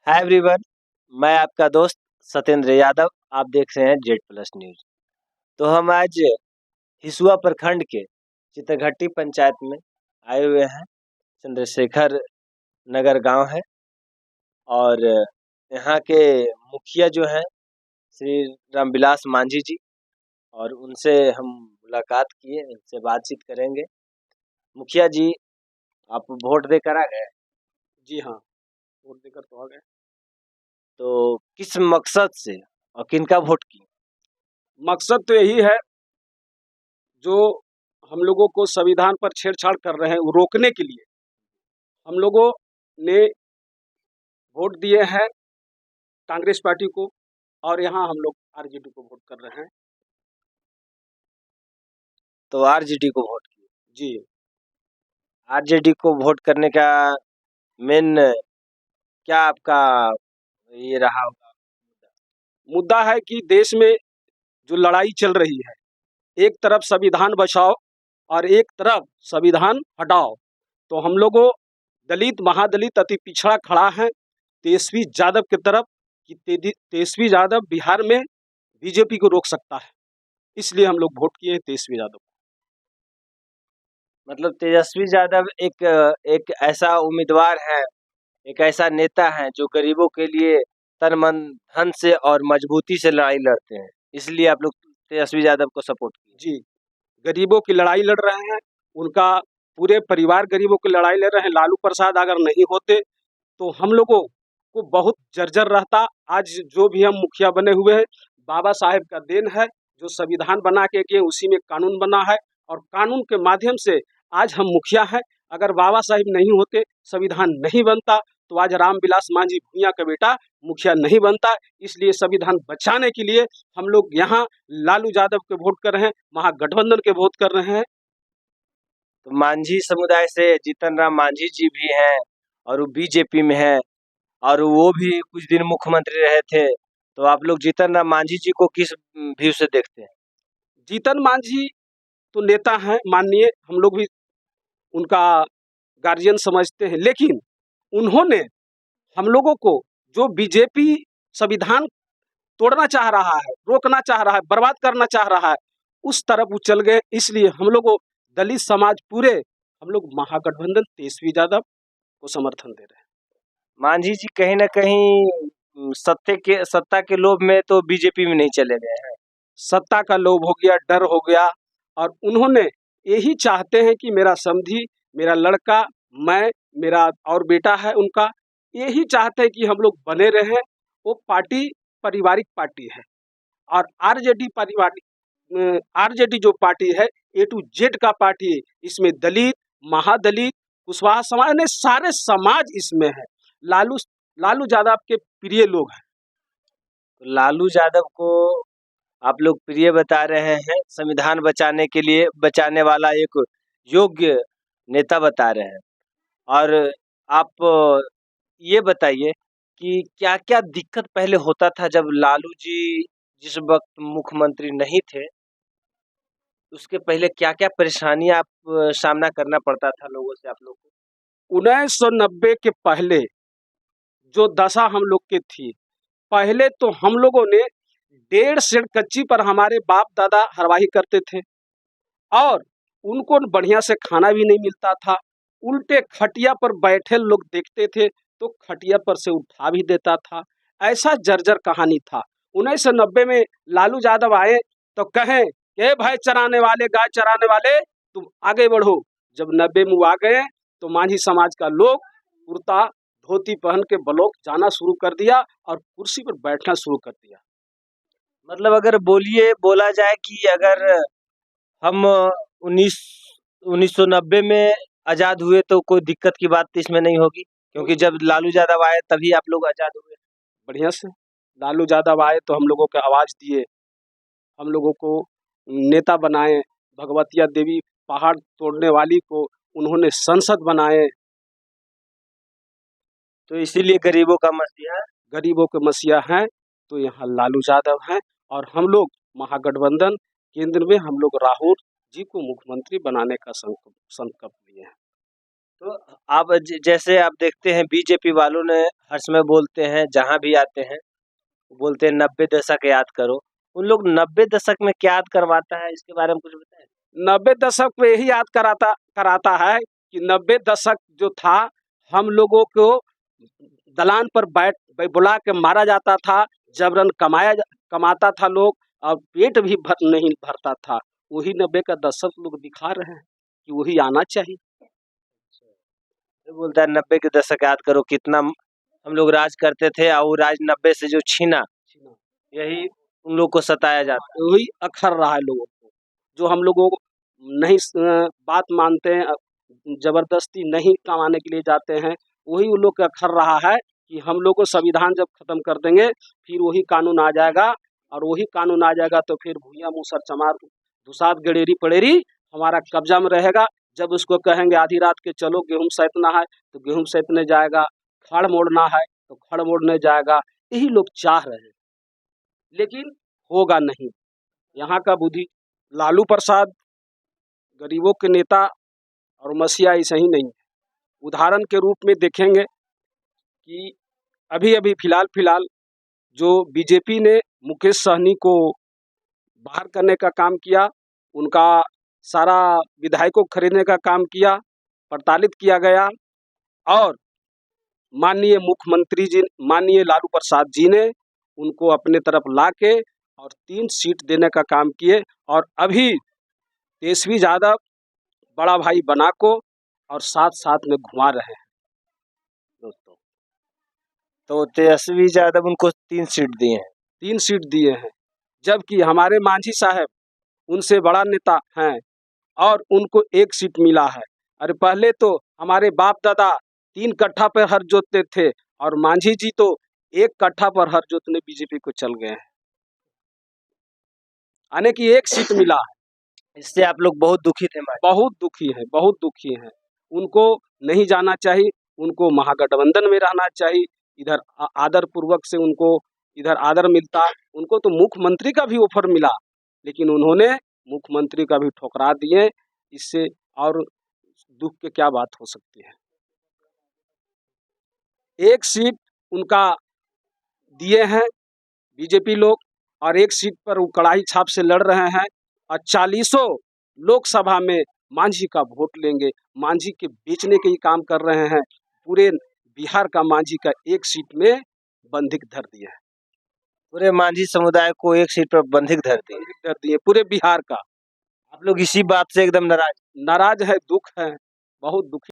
Hi everyone. मैं आपका दोस्त सत्येंद्र यादव। आप देख रहे हैं जेड प्लस न्यूज। तो हम आज हिसुआ प्रखंड के चितरघट्टी पंचायत में आए हुए हैं। चंद्रशेखर नगर गांव है और यहाँ के मुखिया जो हैं श्री रामविलास मांझी जी, और उनसे हम मुलाकात किए, उनसे बातचीत करेंगे। मुखिया जी, आप वोट देकर आ गए? जी हाँ, वोट देकर तो आ गए। तो किस मकसद से और किनका वोट किए? मकसद तो यही है, जो हम लोगों को संविधान पर छेड़छाड़ कर रहे हैं वो रोकने के लिए हम लोगों ने वोट दिए हैं कांग्रेस पार्टी को, और यहाँ हम लोग आरजेडी को वोट कर रहे हैं। तो आरजेडी को वोट किए। जी, आरजेडी को वोट करने का मेन क्या आपका ये रहा होगा? मुद्दा है कि देश में जो लड़ाई चल रही है, एक तरफ संविधान बचाओ और एक तरफ संविधान हटाओ, तो हम लोगों दलित महादलित अति पिछड़ा खड़ा है तेजस्वी यादव की तरफ कि तेजस्वी यादव बिहार में बीजेपी को रोक सकता है, इसलिए हम लोग वोट किए तेजस्वी यादव। मतलब तेजस्वी यादव एक एक ऐसा उम्मीदवार है, एक ऐसा नेता है जो गरीबों के लिए तन मन धन से और मजबूती से लड़ाई लड़ते हैं, इसलिए आप लोग तेजस्वी यादव को सपोर्ट किए। जी, गरीबों की लड़ाई लड़ रहे हैं, उनका पूरे परिवार गरीबों की लड़ाई लड़ रहे हैं। लालू प्रसाद अगर नहीं होते तो हम लोगों को बहुत जर्जर रहता। आज जो भी हम मुखिया बने हुए हैं, बाबा साहेब का देन है, जो संविधान बना के गए उसी में कानून बना है, और कानून के माध्यम से आज हम मुखिया हैं। अगर बाबा साहेब नहीं होते, संविधान नहीं बनता, तो आज रामविलास मांझी भूंइया का बेटा मुखिया नहीं बनता। इसलिए संविधान बचाने के लिए हम लोग यहाँ लालू यादव के वोट कर रहे हैं, महागठबंधन के वोट कर रहे हैं। तो मांझी समुदाय से जीतन राम मांझी जी भी हैं और वो बीजेपी में है, और वो भी कुछ दिन मुख्यमंत्री रहे थे। तो आप लोग जीतन राम मांझी जी को किस व्यू से देखते हैं? जीतन मांझी तो नेता हैं माननीय, हम लोग भी उनका गार्जियन समझते हैं, लेकिन उन्होंने हम लोगों को जो बीजेपी संविधान तोड़ना चाह रहा है, रोकना चाह रहा है, बर्बाद करना चाह रहा है, उस तरफ वो चल गए। इसलिए हम लोगों दलित समाज पूरे हम लोग महागठबंधन तेजस्वी यादव को समर्थन दे रहे हैं। मांझी जी कहीं ना कहीं सत्ता के लोभ में तो बीजेपी में नहीं चले गए हैं। सत्ता का लोभ हो गया, डर हो गया, और उन्होंने यही चाहते हैं कि मेरा समधी, मेरा लड़का, मैं, मेरा और बेटा है उनका, यही चाहते हैं कि हम लोग बने रहें। वो पार्टी पारिवारिक पार्टी है, और आरजेडी पारिवारिक आरजेडी जो पार्टी है ए टू जेड का पार्टी है। इसमें दलित महादलित कुशवाहा समाज ने सारे समाज इसमें है। लालू लालू यादव के प्रिय लोग हैं। तो लालू यादव को आप लोग प्रिय बता रहे हैं, संविधान बचाने के लिए बचाने वाला एक योग्य नेता बता रहे हैं। और आप ये बताइए कि क्या-क्या दिक्कत पहले होता था जब लालू जी जिस वक़्त मुख्यमंत्री नहीं थे, उसके पहले क्या-क्या परेशानी आप सामना करना पड़ता था लोगों से आप लोग को? 1990 के पहले जो दशा हम लोग की थी, पहले तो हम लोगों ने 1.5 सेर कच्ची पर हमारे बाप दादा हरवाही करते थे, और उनको बढ़िया से खाना भी नहीं मिलता था। उल्टे खटिया पर बैठे लोग देखते थे तो खटिया पर से उठा भी देता था। ऐसा जर्जर कहानी था। 1990 में लालू यादव आए तो कहें कि भाई चराने वाले, गाय चराने वाले, तुम आगे बढ़ो। जब 90 में वो आ गए तो मांझी समाज का लोग कुर्ता धोती पहन के ब्लॉक जाना शुरू कर दिया और कुर्सी पर बैठना शुरू कर दिया। मतलब अगर बोला जाए कि अगर हम 19 1990 में आज़ाद हुए तो कोई दिक्कत की बात तो इसमें नहीं होगी, क्योंकि जब लालू यादव आए तभी आप लोग आज़ाद हुए। बढ़िया से लालू यादव आए तो हम लोगों को आवाज़ दिए, हम लोगों को नेता बनाए। भगवतिया देवी पहाड़ तोड़ने वाली को उन्होंने संसद बनाए। तो इसीलिए गरीबों का मसीहा। गरीबों के मसीहा हैं तो यहाँ लालू यादव हैं, और हम लोग महागठबंधन केंद्र में हम लोग राहुल जी को मुख्यमंत्री बनाने का संकल्प लिए हैं। तो आप जैसे आप देखते हैं बीजेपी वालों ने हर समय बोलते हैं, जहां भी आते हैं बोलते हैं 90 दशक याद करो। उन लोग 90 दशक में क्या याद करवाता है, इसके बारे में कुछ बताएं। 90 दशक में यही याद कराता कराता है कि 90 दशक जो था, हम लोगों को दलान पर बुला के मारा जाता था, जबरन कमाता था लोग, और पेट भी नहीं भरता था। वही 90 का दशक लोग दिखा रहे हैं कि वही आना चाहिए। तो बोलता है 90 के दशक याद करो, कितना हम लोग राज करते थे, और वो राज 90 से जो छीना, यही उन लोग को सताया जाता है। वही अखर रहा है लोगों को, जो हम लोगों को नहीं बात मानते हैं, जबरदस्ती नहीं कमाने के लिए जाते हैं, वही उन लोग का अखर रहा है कि हम लोग को संविधान जब खत्म कर देंगे, फिर वही कानून आ जाएगा, और वही कानून आ जाएगा तो फिर भूया मूसर चमार धुसात गड़ेरी पड़ेरी हमारा कब्जा में रहेगा। जब उसको कहेंगे आधी रात के चलो गेहूं सैतना है, तो गेहूं सैतने जाएगा, खड़ मोड़ना है तो खड़ मोड़ने जाएगा। यही लोग चाह रहे हैं, लेकिन होगा नहीं। यहाँ का बुद्धि लालू प्रसाद गरीबों के नेता और मसीहा ऐसा ही नहीं है। उदाहरण के रूप में देखेंगे कि अभी अभी फिलहाल जो बीजेपी ने मुकेश सहनी को बाहर करने का काम किया, उनका सारा विधायकों को खरीदने का काम किया, प्रताड़ित किया गया, और माननीय मुख्यमंत्री जी, माननीय लालू प्रसाद जी ने उनको अपने तरफ लाके और 3 सीट देने का काम किए, और अभी तेजस्वी यादव बड़ा भाई बना को और साथ में घुमा रहे हैं दोस्तों। तो तेजस्वी यादव उनको 3 सीट दिए हैं। 3 सीट दिए हैं, जबकि हमारे मांझी साहब उनसे बड़ा नेता हैं और उनको 1 सीट मिला है। अरे पहले तो हमारे बाप दादा 3 कट्ठा पर हर जोतते थे, और मांझी जी तो 1 कट्ठा पर हर जोतने बीजेपी को चल गए हैं, यानी कि 1 सीट मिला है। इससे आप लोग बहुत दुखी थे। बहुत दुखी हैं। उनको नहीं जाना चाहिए, उनको महागठबंधन में रहना चाहिए। इधर आदर पूर्वक से उनको इधर आदर मिलता, उनको तो मुख्यमंत्री का भी ऑफर मिला, लेकिन उन्होंने मुख्यमंत्री का भी ठुकरा दिए। इससे और दुख की क्या बात हो सकती है। 1 सीट उनका दिए हैं बीजेपी लोग, और 1 सीट पर वो कड़ाई छाप से लड़ रहे हैं, और 40 लोकसभा में मांझी का वोट लेंगे। मांझी के बेचने के ही काम कर रहे हैं। पूरे बिहार का मांझी का 1 सीट में बंधिक धर दिया है। पूरे मांझी समुदाय को 1 सीट पर बंधिक धर दिए पूरे बिहार का। आप लोग इसी बात से एकदम नाराज है, दुख है, बहुत दुखी।